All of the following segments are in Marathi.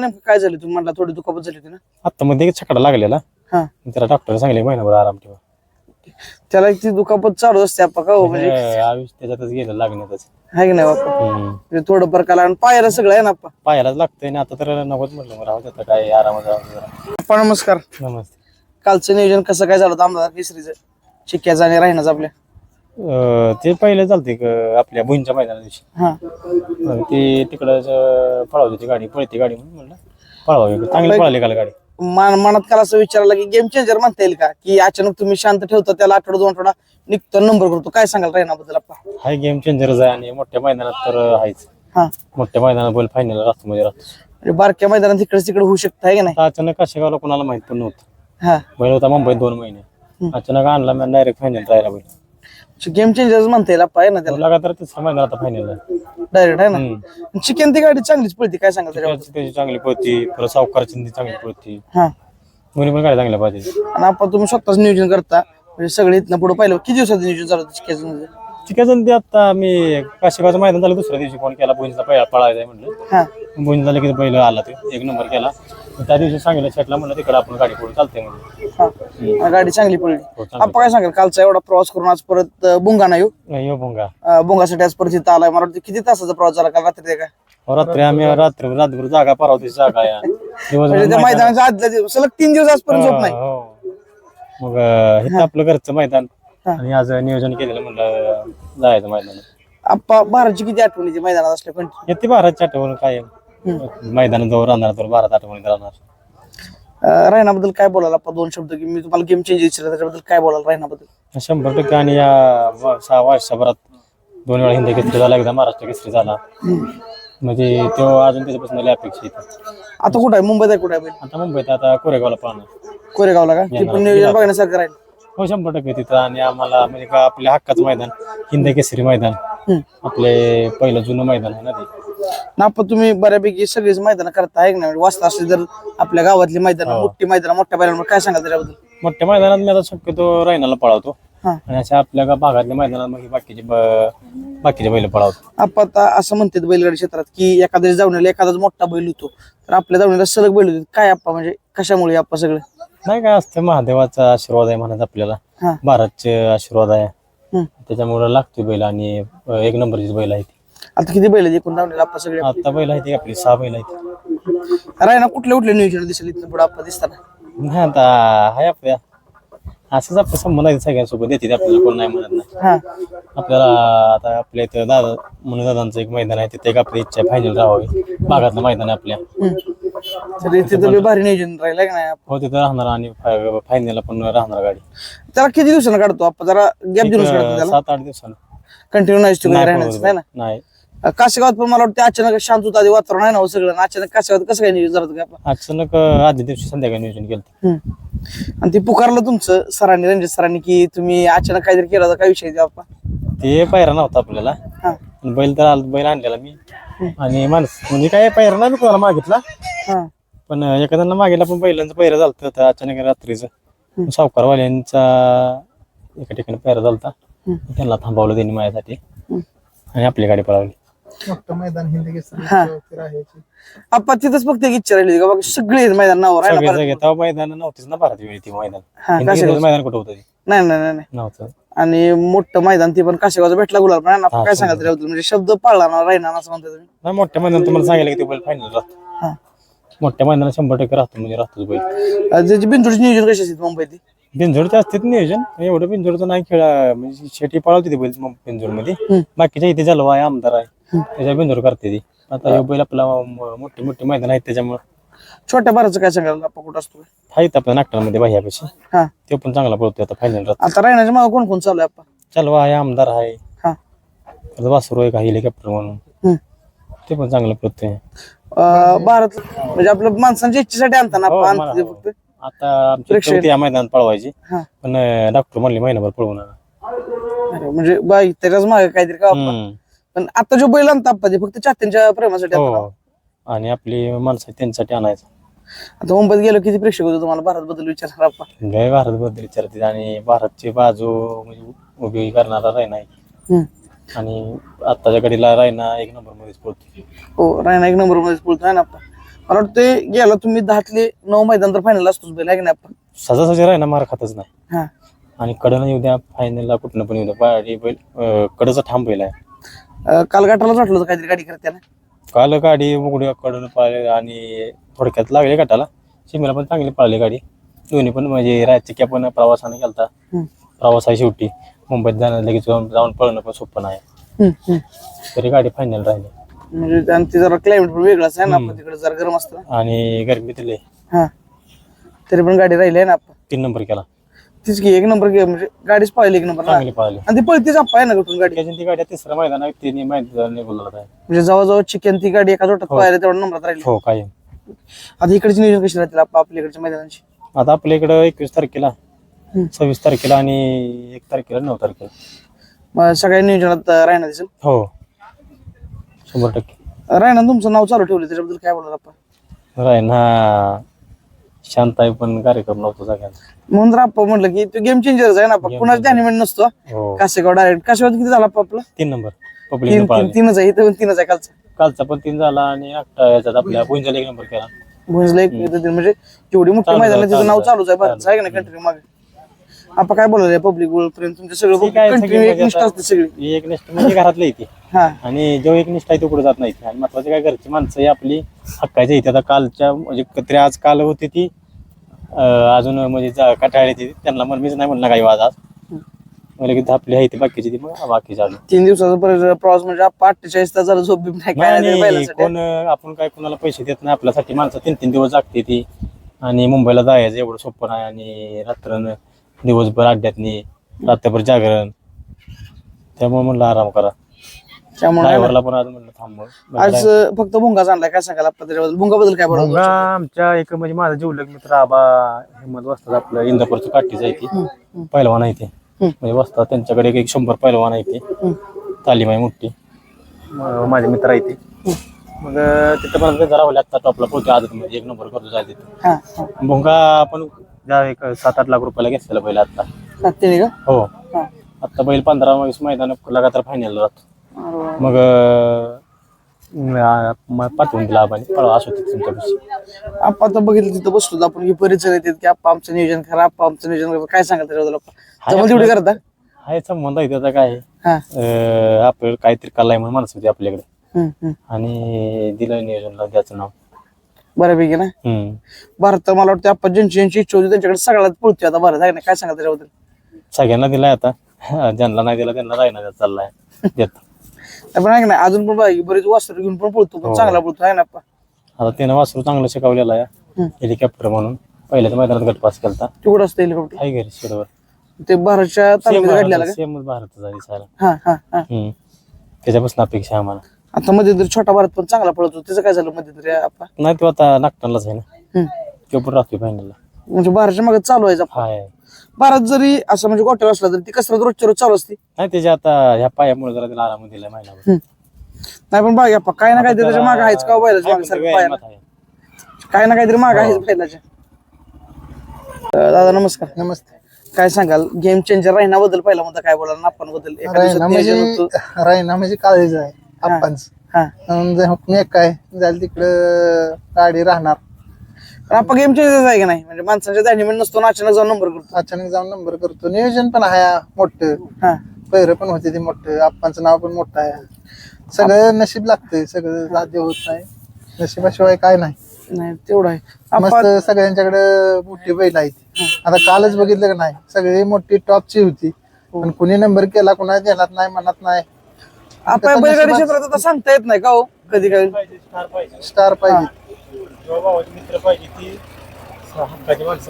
नेमकं काय झालं तुम्ही म्हटलं थोडी दुखापत झाली होती ना? आता मध्ये एक छकडा लागलेला. हा, त्याला डॉक्टर सांगितले महिनाभर आराम ठेवा. त्याला ती दुखापत चालू असते आपा का हो? म्हणजे आयुष्य त्याच्यातच गेलं लागण्यातच. आहे की नाही बाप्पा? म्हणजे थोडं प्रकार आणि पायाला सगळं आहे ना आपा? पायालाच लागतंय ना आता तर नकोच म्हटलं मग राहू दे आता काय आरामात राहू दे. आपा नमस्कार. नमस्ते. कालचं नियोजन कसं काय झालं होतं आमदार केसरीचं चिक्क्याचं आणि राहिनाचं आपल्या? ते पहिले चालते आपल्या भुईंच्या मैदाना दिवशी. हा, ते तिकडं पळवली गाडी पळती गाडी म्हणून म्हणलं पळवावी. चांगली पळाली काल गाडी. मनात काल असं विचारलं की गेम चेंजर म्हणता येईल का, की अचानक तुम्ही शांत ठेवता त्याला आठवडा 2 आठवडा निघतो नंबर करतो, काय सांगाल राहिनाबद्दल आपा? हाय गेम चेंजरच आहे आणि मोठ्या मैदानात तर आहेच. हा, मोठ्या मैदानात बैल फायनल राहतो मध्ये राहतो. म्हणजे बारक्या मैदानात तिकडे होऊ शकतं आहे की नाही? आता अचानक काशेगावला कोणाला माहित पण नव्हतं. हा, बैल होता मुंबईत 2 महिने. अचानक आणला मी डायरेक्ट फायनल राहिला बैल. गेम चेंजर म्हणता येईल आपा आहे ना त्याला? लगातार तिसऱ्या मैदानात आता फायनल आहे. डायरेक्ट आहे ना? चिकन ती गाडी चांगलीच पळती, काय सांगाल त्याच्यावर? त्याची चांगली पळती परत सावकारची चांगली पळती. हा, दोन्ही पण गाडी चांगल्या पाहिजे. आणि आपण तुम्ही स्वतःच नियोजन करता म्हणजे सगळे इथनं पुढे पाहिलं किती दिवसाचं नियोजन झालं होतं चिक्क्याचं? चिकाचं ते आता मी काशेगावचं मैदान झालं दुसऱ्या दिवशी फोन केला भुईंचा पहिला पळायचा म्हटलं. हा, भुईंचा झालं की पहिलं आला ते 1 नंबर केला. त्या दिवशी सांगितलं शेटला म्हणलं तिकडे आपण गाडी पुढे चालते म्हणून. हा, गाडी चांगली पडली. हो, चांगली. आपण काय सांगाल कालचा एवढा प्रवास करून आज परत बुंगाणा येऊ? यो भोंगा बुंगासाठी आज परत इथं आलाय, मला वाटतं किती तासाचा प्रवास झाला काल रात्री का? रात्री आम्ही रात्रभर जागा परावती जागा या म्हणजे त्या मैदानाच्या आदल्या दिवस सलग 3 दिवस आजपर्यंत झोप नाही. हो. मग हे आपलं घरचं मैदान आणि आज नियोजन केलेलं म्हणलं जायचं मैदानात. आप्पा बाराची किती आठवण येते मैदानात असल्या पण? येते 12च्या आठवण काय मैदानात जाऊ राहणार तर 12 आठवणीत राहणार. रायनाबद्दल काय बोलाल आप्पा? 2 शब्द की मी तुम्हाला गेम चेंज विचारला त्याच्याबद्दल काय बोलाल रायनाबद्दल? 100% आणि या 6 वर्षभरात 2 वेळा हिंदी केसरी झाला, एकदा महाराष्ट्र केसरी झाला. म्हणजे तो अजून त्याच्यापासून लय अपेक्षा येते. आता कुठं आहे? मुंबईत आहे? कुठं आहे? आता मुंबईत आता कोरेगावला पाहणार. कोरेगावला का? ती पण नियोजन बघण्यासारखं राहील. हो 100% तिथं. आणि आम्हाला म्हणजे का आपल्या हक्काचं मैदान हिंदी केसरी मैदान आपले पहिलं जुनं मैदान आहे ना ते. ना आपण तुम्ही बऱ्यापैकी सगळीच मैदान करता आहे ना? वाचता असले जर आपल्या गावातली मैदान मोठी मैदान मोठ्या मैदानावर काय सांगाल त्याच्याबद्दल? मोठ्या मैदानात मी आता शक्यतो रायनाला पळवतो हा, आणि अशा आपल्या भागातल्या मैदानात मग बाकीचे बैल पळवतो. आपण आता असं म्हणतात बैलगाडी क्षेत्रात की एखाद्या जाऊन एखादाच मोठा बैल होतो, तर आपल्या जाऊन सलग बैल होते काय आप्पा? म्हणजे कशामुळे आप्पा सगळं? नाही काय असतं, महादेवाचा आशीर्वाद आहे म्हणायचं आपल्याला. हा, भारतचे आशीर्वाद आहे त्याच्यामुळे लागतो बैल. आणि 1 नंबरची बैल आहे ती. आता किती बैल एकूण धावलेला आप्पा सगळे? आता बैल आहे ती आपली 6 बैल आहे. रायना कुठले नियोजन दिसेल इथं पुढे आप्पा दिसताना? नाही आता हाय आपल्या असंच आपलं संबंध आहे सगळ्यांसोबत येते आपल्याला, कोण नाही म्हणत नाही. हा, आपल्याला आता आपल्या इथं दादांचं एक मैदान आहे तिथे एक आपली इच्छा आहे फायनल राहावी. भागातलं मैदान आहे आपल्या. तर तिथं भारी नियोजन राहिलं का नाही? हो तिथं राहणार आणि फायनलला पण राहणार गाडी. त्याला किती दिवसानं काढतो आपण? जरा गॅप देऊन काढतो त्याला? 7-8 दिवसानं. कंटिन्यू नाही राहण्याचं आहे ना? नाही काशेगावात पण मला वाटतं अचानक शांत होतं आधी वातावरण आहे ना सगळं, अचानक काशेगावात कसं काय नियोजन झालं होतं का? अचानक आदल्या दिवशी संध्याकाळी नियोजन केलं. आणि ते पुकारलं तुमचं सरांनी, रणजित सरांनी, की तुम्ही अचानक काहीतरी केलं होतं, काय विषय आहे बाप्पा? ते पायरा नव्हता आपल्याला. हा, बैल तर बैल आणलेला मी आणि माणूस म्हणजे काय पायरा नाही कोणाला मागितला, हा, पण एखाद्याला मागितला पण बैलांचा पायरा झालता. तर अचानक रात्रीचं सावकारवाल्यांचा एका ठिकाणी पायरा झालता, त्यांना थांबवलं त्यांनी माझ्यासाठी आणि आपली गाडी पळवली. मैदान हिंदी आप्पा तिथंच फक्त एक इच्छा राहिली का बाकी सगळे मैदान नावावर आहे ना? सगळे तेव्हा मैदान नव्हतीच ना भारत वेळी ती मैदान. हा, हिंदी केसरीचं मैदान कुठं होतं ते? नाही नाही नाही नाही. नव्हतं. आणि मोठं मैदान ते पण काशेगावचं भेटला गुलाल पण आहे ना? आपण काय सांगाल त्याच्याबद्दल? म्हणजे शब्द पाळला ना राहिना असं म्हणता तुम्ही? नाही मोठ्या मैदानात तुम्हाला सांगितलं की ते बैल फायनल राहतो. हा, मोठ्या मैदानात 100% राहतो म्हणजे राहतोच बैल. त्याची बिनजोडची नियोजन कशी असते मुंबईत? बिनजोडचे असते नियोजन, एवढं बिनजोडचं नाही खेळा म्हणजे शेती पळवते ते बैल बिनजोड मध्ये. बाकीच्या इथे जलवा आहे, आमदार आहे, त्याच्या बिनजोड करते ती. आता हे बैल आपला मोठे मोठे मैदान आहेत त्याच्यामुळे. छोट्या बाराचं काय सांगाल आप्पा? कुठं असतो? आहेत आपल्या नागठामध्ये बाह्यापाशी. हा, ते पण चांगला पळतोय आता फायनल राहतो. आता रायनाच्या मागे कोण कोण चालू आहे आप्पा? जलवा आहे, आमदार आहे, हा, वासरू आहे, काही हेलिकॉप्टर म्हणून ते पण चांगलं पळतोय. भारत म्हणजे आपलं माणसांच्या इच्छेसाठी आणताना फक्त आता आमची या मैदानात पळवायची, हा, पण डॉक्टर म्हणले महिनाभर पळवू नका. म्हणजे बाई त्याच्याच मागे काहीतरी का? पण आता जो बैल आणता आप्पा ते फक्त चाहत्यांच्या प्रेमासाठी आणता? हो, आणि आपली माणसं त्यांच्यासाठी आणायचं. आता मुंबईत गेलो किती प्रेक्षक होते तुम्हाला भारत बद्दल विचारणार आप्पा? लय भारत बद्दल विचारते आणि भारतची बाजू म्हणजे उभी करणारा रायना आहे. आणि आत्ताच्या घडीला रायना 1 नंबर मध्येच पळतो. हो, रायना 1 नंबर मध्येच पळतो आहे ना आप्पा? मला वाटतं गेला तुम्ही 10तले 9 मैदान तर फायनल असतोच बैल आहे की नाही आपण. सजासजी राहिना मार खातच नाही हा आणि कडनं येऊ द्या फायनलला कुठनं पण येऊ द्या पाडी बैल कडचा ठाम बैल आहे. काल गटालाच वाटलं होतं काहीतरी गाडी करते ना. काल गाडी उघड्या कडून पाळली आणि थोडक्यात लागली गटाला. चिमीला पण चांगली पाळली गाडी. दोन्ही पण म्हणजे रायचिक्या पण प्रवासाने गेलता. प्रवास आहे शेवटी मुंबईत जाणं लगेच जाऊन पळणं पण सोपं नाही. तरी गाडी फायनल राहिली. म्हणजे आणि ते जरा क्लायमेट पण वेगळाच आहे ना, आपण तिकडे जरा गरम असतं ना. आणि गरमी दिले हा तरी पण गाडी राहिली आहे ना आपण. 3 नंबर केला. तीच की 1 नंबर म्हणजे गाडीच पाहिली 1 नंबर चांगली पाळली. आणि ती पळतीच आप्पा आहे ना कुठून गाडी. त्याच्यात ती गाडी तिसऱ्या मैदानात तिने मैदान बोलत आहे. म्हणजे जवळजवळ चिकन ती गाडी एका जोटात पाहिली तेवढा नंबरात राहिली. हो काय आता इकडची नियोजन कशी राहतील आपल्या इकडच्या मैदानाची. आता आपल्या इकडं 21 तारखेला 26 तारखेला आणि 1 तारखेला 9 तारखेला मग सगळ्या नियोजनात राहणार दिसेल. हो 100%. रायना तुमचं नाव चालू ठेवलं त्याच्याबद्दल काय बोलणार आपण. रायना शांत आहे पण कार्यक्रम नव्हतो सगळ्यांचा. म्हणून तर आपण म्हटलं की तो गेम चेंजरच आहे ना आपण. कुणाच ध्यानीमेंट नसतो. हो कासेगाव डायरेक्ट कासेगाव किती झाला आपला 3 नंबर पब्लिक तीनच आहे इथं पण 3च आहे कालचा. कालचा पण 3 झाला आणि याच्यात आपल्या गुंजाला 1 नंबर केला. भुंजला एक म्हणजे जेवढी मोठी मैदान आहे त्याचं नाव चालूच आहे भारत आहे का नाही कंटिन्यू मागे. आपण काय बोलायला पब्लिक बोल पर्यंत तुमचं सगळं कंटिन्यू एक निष्ठा असते सगळी. एक निष्ठ म्हणजे घरातलं येते हा आणि जो एक निष्ठा आहे तो कुठे जात नाही. आणि महत्वाचे काय घरची माणसं ही आपली हक्काची येते. आता कालच्या म्हणजे तरी आज काल होती ती अजून म्हणजे कटाळी ती त्यांना मीच नाही म्हणलं काही वाज आज म्हणजे की आपली आहे ती बाकीची ती मग बाकी चालू 3 दिवसाचा प्रवास म्हणजे आपण 48 तास झाला झोप बीप नाही काय नाही नाही, बैलांसाठी. कोण आपण काय कोणाला पैसे देत नाही. आपल्यासाठी माणसं 3-3 दिवस जागते ती आणि मुंबईला जायचं एवढं सोपं नाही. आणि रात्रन दिवसभर अड्ड्यातनी रात्रभर जागरण त्यामुळे म्हणलं आराम करा. त्यामुळे ड्रायव्हरला पण आज म्हणलं थांब. आज फक्त भुंगाच आणलाय काय सांगाल आपण त्याच्याबद्दल. भुंगाबद्दल काय भोंगा बोलायचं. आमच्या एक म्हणजे माझा जीवलग मित्र आबा हिंमत वस्तात आपलं इंदापूरचं काठीच आहे ती पहिलवान आहे ते म्हणजे वस्तात त्यांच्याकडे एक 100 पहिलवान आहे ते तालीम आहे मोठी. माझे मित्र आहे ते मग तिथं पण जरा आता टॉपला पोहोचतो आदत म्हणजे 1 नंबर करतो जायचे. हा हा भोंगा आपण ज्या एक 7-8 लाख रुपयाला घेतलेला बैल आता. सातत्याने का. हो हा आता बैल 15-20 मैदान लगातार फायनल राहतो. मग पाठवून दिला आपण असं होतं तुमच्यापाशी. आपण आता बघितलं तिथं बसलो आपण की परिचय येतात की आपण आमचं नियोजन करा आपण आमचं नियोजन करा. काय सांगाल त्याच्याबद्दल जमल तेवढी करता. हाय संबंध आहे त्याचा काय हा आपल्याला काहीतरी कला आहे म्हणून माणसं होती आपल्याकडे हम्म. आणि दिलं नियोजनला त्याचं नाव. बऱ्यापैकी ना. भारत तर मला वाटतं आपण ज्यांची इच्छा होती त्यांच्याकडे सगळ्यात पळतोय आता भारत आहे ना. काय सांगाल त्याच्याबद्दल. सगळ्यांना दिलाय आता ज्यांना नाही दिला त्यांना राहिना चाललाय देत. पण आहे ना अजून पण बघा बरेच वासर घेऊन पण पळतो पण चांगला पळतो आहे ना आपण. आता त्यानं वासरू चांगलं शिकवलेलं आहे हेलिकॉप्टर म्हणून. पहिल्याच मैदानात गटपास केलता. तेवढं असतं हेलिकॉप्टर आहे घरी शेडवर ते भारतच्या तालुक्यात काढलेला का. सेमच भारतचा दिसायला. हा हा हा त्याच्यापासून अपेक्षा आम्हाला. आता मध्यंतरी छोटा भारत पण चांगला पळतो त्याचं काय झालं मध्यंतरी आपण. नाही तो आता नागटालाच आहे ना. तो पण राहतोय फायनलला. म्हणजे भारतच्या मागे चालू आहे हाय भारत जरी असं म्हणजे गोट्यावर असला तरी ती कसरत रोजच्या रोज चालू असते. नाही त्याच्या आता ह्या पायामुळे जरा त्याला आराम दिलाय महिनाभर. नाही पण बघा आपण काय ना काहीतरी त्याच्या मागे आहेच का बैलाच्या मागे सारखं पायाला काय ना काहीतरी मागे आहेच बैलाच्या. दादा नमस्कार. नमस्ते. काय सांगाल गेम चेंजर राहिनाबद्दल पहिला मुद्दा काय बोला आपण बद्दल. रायना म्हणजे काळजी आहे आपणच काय जाईल तिकडं गाडी राहणार. आपण गेम चेंजर आहे का नाही म्हणजे माणसांच्या ध्यानीमेंट नसतो ना अचानक जाऊन नंबर करतो. अचानक जाऊन नंबर करतो. नियोजन पण आहे मोठं. हा पैर पण होते ते मोठं. आपणचं नाव पण मोठं आहे. सगळं नशीब लागतंय. सगळं साध्य होत नाही. नशिबाशिवाय काय नाही. नाही तेवढं आहे. मस्त आपण सगळ्यांच्याकडे मोठी बैल आहे ती. आता कालच बघितलं का नाही सगळी मोठी टॉपची होती पण कुणी नंबर केला कुणा देणार नाही म्हणत नाही. आपण बैलगाडी क्षेत्रात आता सांगता येत नाही का हो कधी काय. स्टार पाहिजे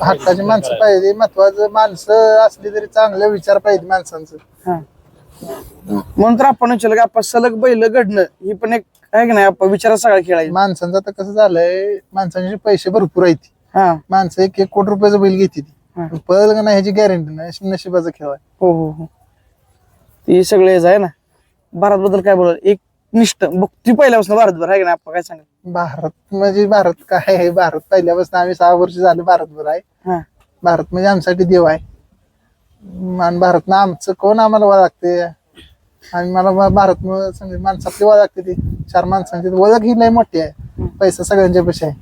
हक्काची माणसं पाहिजे. महत्वाचं माणसं असली तरी चांगले विचार पाहिजे माणसांचं. हा म्हणून तर आपण विचारलं की आपण सलग बैल घडणं ही पण एक आहे की नाही आपण विचारा सगळा खेळायचं. माणसांचं आता कसं झालंय माणसांचे पैसे भरपूर आहेत. हा माणसं 1 कोटी रुपयाचं बैल घेते हा. ती पळल का नाही ह्याची गॅरंटी नाही. नशिबाचा खेळ आहे. हो हो हो ती सगळे आहे ना. भारत बद्दल काय बोला एक निष्ठ ती पहिल्यापासून भारतभर आहे की नाही आपण काय सांगाल. भारत म्हणजे भारत काय आहे. भारत पहिल्यापासून आम्ही 6 वर्ष झाले भारतभर आहे. हा भारत म्हणजे आमच्यासाठी देव आहे. आणि भारतनं आमचं कोण आम्हाला ओळखते आणि मला भारत माणसातली ओळखते ती 4 माणसांची ओळख ही लय मोठी आहे. पैसा सगळ्यांच्या पैसे आहे.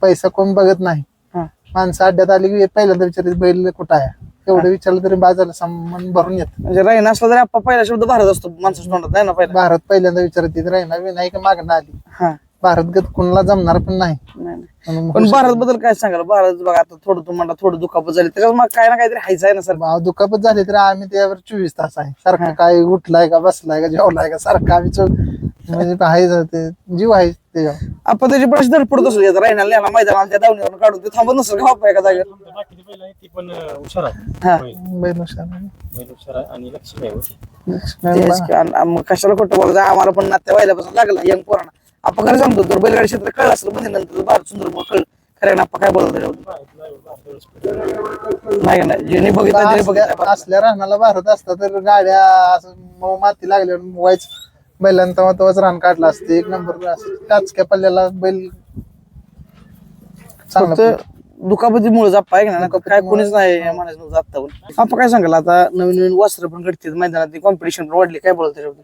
पैसा कोण बघत नाही. हा. माणसं अड्ड्यात आली की पहिल्यांदा विचारते बैल कुठं आहे, एवढं विचारलं तरी बाजारला सामान भरून येत. म्हणजे राहीन असला तरी आपण पहिला शब्द भारत असतो माणसाच्या तोंडात नाही ना पहिला. भारत पहिल्यांदा विचारते राहिना नाही का मागणं आली. हा भारत गत कुणाला जमणार पण नाही. नाही, नाही. म्हणून पण भारत बद्दल काय सांगाल? भारत बघा आता थोडं तुम्हाला थोडं दुखापत झाली त्याच्यावर मग काय ना काहीतरी हायचं आहे ना सर. दुखापत झाली तर आम्ही त्यावर 24 तास आहे सारखं, काय उठलाय का बसलाय का जेवलाय का सारखं आम्ही म्हणजे आहे ते जीव आहे त्याच्यावर. आपण त्याची बरीच धडपडत असली राहिना मैदानाला त्या दावणीवर काढून ते थांबत नसेल का बाप्पा एका जागेवर. बाकीची बैल आहे ती पण हुशार आहे. हा. बैल हुशार आहे. बैल हुशार आहे आणि लक्ष आहे होती. तेच की. आणि मग कशाला खोटं बोलायचं, आम्हाला पण नात्या व्हायलापासून लागला यंग पोरांना. आपण खरं सांगतो तर बैलगाडी क्षेत्र कळलं असलं म्हणजे नंतर भारत सुंदर कळलं खरं ना आपण काय बोलतो नाही का नाही. ज्यांनी बघितलं त्यांनी बघितलं. असल्या रानाला भारत असता तर गाड्या असं मऊ माती लागल्यावर व्हायच बैलांना तेव्हा तेव्हाच रान काढला असते. एक नंबर टाचक्या पल्ल्याला बैल फक्त चांगला. दुखापतीमुळे जाप्पा आहे का नाही, काय कोणीच नाही म्हणायचं नव्हतं आता. पण आपण काय सांगाल आता नवीन नवीन वस्त्र पण घडते मैदानात, कॉम्पिटिशन पण वाढली, काय बोलतो त्याच्याबद्दल?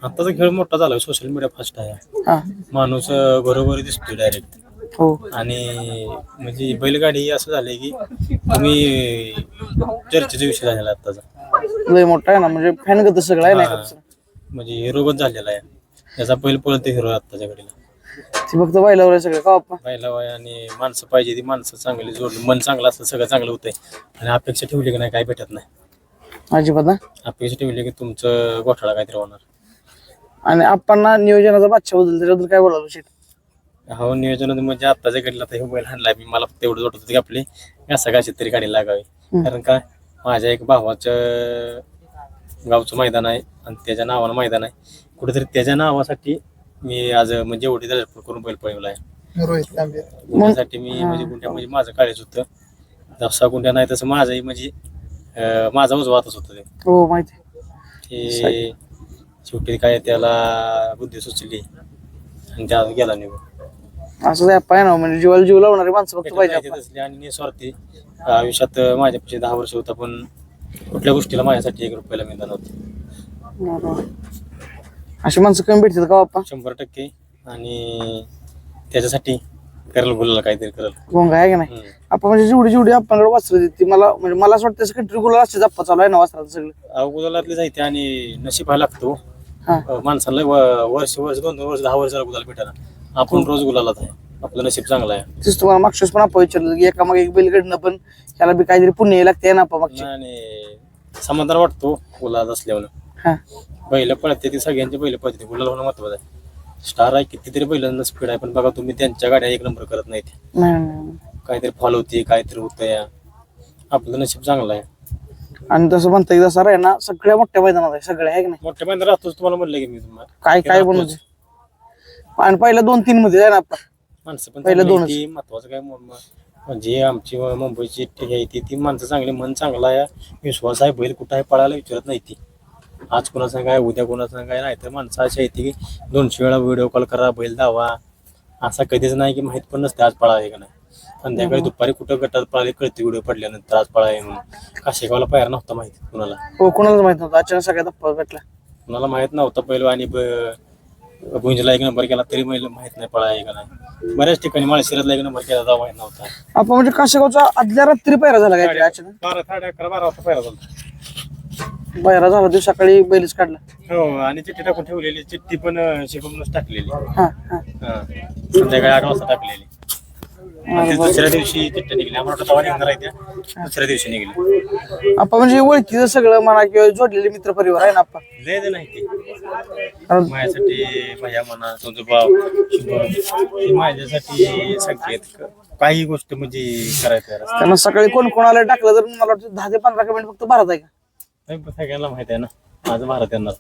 आताचा खेळ मोठा झाला, सोशल मीडिया फास्ट आहे. हा. माणूस घरोघरी दिसतोय डायरेक्ट. हो. आणि म्हणजे बैलगाडी असं झालंय की तुम्ही चर्चेचा विषय झालेला आताचा. लय मोठा आहे ना, म्हणजे फॅन गत सगळं आहे नाही का? म्हणजे हिरोगत झालेला आहे. त्याचा बैल पळते हिरो आताच्या घडीला. ती फक्त बैलावर आहे सगळं का बाप्पा? बैला वय आणि माणसं पाहिजे, ती माणसं चांगली जोडली, मन चांगलं असलं सगळं चांगलं होतंय. आणि अपेक्षा ठेवली की नाही काय भेटत नाही. अजिबात ना. अपेक्षा ठेवली की तुमचं घोटाळा काहीतरी होणार. आणि आपण नियोजनाचा बादशाह बद्दल त्याच्याबद्दल काय बोलावं शेट? हो नियोजन म्हणजे आत्ताच्या घडीला तर हे बैल हाणलाय मी, मला तेवढं जोडत होतं की आपली असं कशी तरी गाडी लागावी. कारण काय माझ्या एक भावाचं गावचं मैदान आहे आणि त्याच्या नावानं मैदान आहे. कुठेतरी त्याच्या नावासाठी मी आज म्हणजे एवढी धडपड करून बैल पळवला आहे. रोहित तांबे गुंड्यासाठी मी म्हणजे गुंड्या म्हणजे माझं काळीच होतं. जसा गुंड्या नाही तसं माझंही म्हणजे माझा उजवातच होतं ते. हो माहिती. ते शेवटी काय त्याला बुद्धी सुचली आणि त्या गेला निघून. असं काय पाय ना, म्हणजे जीवाला जीव लावणारी माणसं फक्त पाहिजे आपण. असली आणि निस्वार्थी आयुष्यात माझ्यापेक्षा 10 वर्ष होता पण कुठल्या गोष्टीला माझ्यासाठी 1 रुपयाला मिळणार नव्हतं. बरोबर. अशी माणसं कमी भेटतात का बाप्पा? 100% आणि त्याच्यासाठी करेल गुलाला काहीतरी करेल. गोंग आहे का नाही? आपण म्हणजे जेवढी आपल्याकडे वस्त्र देते मला म्हणजे मला असं वाटतं त्याचं कंट्री गुलाल असते जप्पा चालू आहे ना वस्त्राचं सगळं. गुलालातले जायते आणि नशीब व्हायला लागतो. हा. माणसाला वर्ष 2-2 वर्ष 10 वर्षाला गुलाल भेटायला. आपण रोज गुलालात आहे, आपलं नशीब चांगलं आहे. तेच तुम्हाला मागच्याच पण आपण विचारलं की एका मागे एक बैल घडणं पण त्याला बी काहीतरी पुण्य लागते ना आपण मागच्या. आणि समाधान वाटतो गुलाल असल्यावर. हा. बैल पळते ती सगळ्यांची बैल पळते, गुलाल होणं महत्वाचं आहे. स्टार आहे कितीतरी बैलांना स्पीड आहे पण बघा तुम्ही त्यांच्या गाड्या 1 नंबर करत नाहीत. नाही. काहीतरी फॉलो होती काहीतरी होतंय. आपलं नशीब चांगलं आहे. आणि तसं म्हणता येईल जसं आहे ना सगळ्या मोठ्या मैदानात आहे सगळ्या आहे की नाही? मोठ्या मैदानात राहतोच तुम्हाला म्हणलं की मी तुम्हाला काय काय बनवते आणि पहिल्या 2-3 मध्ये आहे ना आपण माणसं पण पहिलं चांगली 2च. ती महत्वाचं काय म्हणजे आमची मुंबईची टीम आहे ती माणसं चांगली, मन चांगला आहे, विश्वास आहे. बैल कुठं आहे पळायला विचारत नाही ती. आज कोणाचं काय उद्या कोणाचं काय नाही तर माणसं अशी आहे की 200 वेळा व्हिडिओ कॉल करा बैल धावा. असा कधीच नाही की माहित पण नसते आज पळावे का नाही. संध्याकाळी दुपारी कुठं गटात पळाले कळते व्हिडिओ पडल्यानंतर आज पळावे म्हणून. काशेगावला पायर नव्हता माहिती कुणाला. हो कोणालाच माहित नव्हतं, अचानक सगळ्या धप्पा भेटला. कुणाला माहित नव्हता पहिलं. आणि भुंजला 1 नंबर केला तरी महिला माहित नाही पळावे का नाही. बऱ्याच ठिकाणी माळशिरसला 1 नंबर केला तेव्हा माहित नव्हता. आपण म्हणजे काशेगावचा आदल्या रात्री पायरा झाला काय अचानक? 12-11 वाजता पायरा झाला. पायरा झाला दिवस सकाळी बैलच काढला. हो आणि चिठ्ठी टाकून ठेवलेली, चिठ्ठी पण शिकवूनच टाकलेली. हा हा. संध्याकाळी 8 वाजता टाकलेली. आणि ते दुसऱ्या दिवशी चिठ्ठी निघली. आम्हाला वाटतं तेव्हा निघणार आहे त्या दुसऱ्या दिवशी निघली. आपण म्हणजे ओळखीचं सगळं म्हणा किंवा जोडलेले मित्र परिवार आहे ना आपण. लय दे नाही ती कारण माझ्यासाठी भैया म्हणा तुझं भाव शुभम हे माझ्यासाठी संकेत काही गोष्ट म्हणजे करायचं. त्यांना सकाळी कोण कोणाला टाकलं तर मला वाटतं 10 ते 15 कमेंट फक्त भारत आहे का? सगळ्यांना माहित आहे ना माझं भारत येणार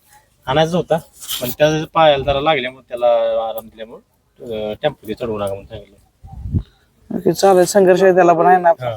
आणायचं होता पण त्या पायाला जरा लागल्यामुळे त्याला आराम दिल्यामुळे टेम्पो चढवू नका म्हणून सांगितलं. ओके चालेल, संघर्ष आहे त्याला पण आहे ना. हा.